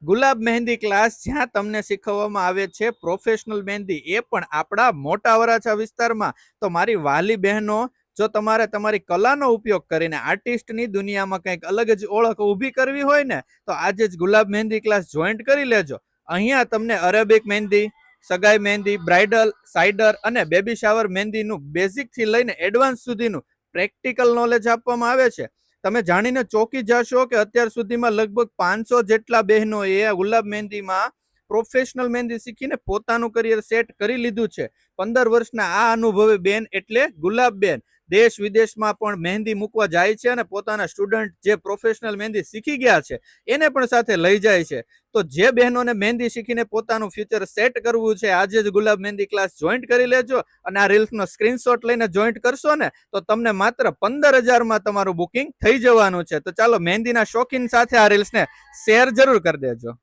ગુલાબ મહેંદી class જ્યાં તમને શીખવવામાં આવે છે પ્રોફેશનલ મહેંદી, એ પણ આપણા મોટા વરાછા વિસ્તારમાં. તો મારી વાલી બહેનો, જો તમારે તમારી કલાનો ઉપયોગ કરીને આર્ટિસ્ટની દુનિયામાં કંઈક અલગ જ ઓળખ ઊભી કરવી હોય ને, તો આજે જ ગુલાબ મહેંદી ક્લાસ જોઈન્ટ કરી લેજો. અહીંયા તમને અરેબિક મહેંદી, સગાઈ મહેંદી, બ્રાઇડલ, સાઇડર અને બેબી શાવર મહેંદીનું બેઝિકથી લઈને એડવાન્સ સુધીનું પ્રેક્ટિકલ નોલેજ આપવામાં આવે છે. તમે જાણીને ચોંકી જશો કે અત્યાર સુધીમાં લગભગ 500 જેટલા બહેનોએ ગુલાબ મહેંદીમાં પ્રોફેશનલ મહેંદી શીખીને પોતાનું કરિયર સેટ કરી લીધું છે. 15 વર્ષના આ અનુભવી બેન એટલે ગુલાબ બેન દેશ વિદેશમાં પણ મહેંદી મૂકવા જાય છે અને પોતાના સ્ટુડન્ટ જે પ્રોફેશનલ મહેંદી શીખી ગયા છે એને પણ સાથે લઈ જાય છે. તો જે બહેનોને મહેંદી શીખીને પોતાનું ફ્યુચર સેટ કરવું છે, આજે જ ગુલાબ મહેંદી ક્લાસ જોઈન્ટ કરી લેજો. અને આ રીલ્સનો સ્ક્રીનશોટ લઈને જોઈન્ટ કરશો ને, તો તમને માત્ર 15,000માં તમારું બુકિંગ થઈ જવાનું છે. તો ચાલો મહેંદીના શોખીન સાથે આ રીલ્સને શેર જરૂર કરી દેજો.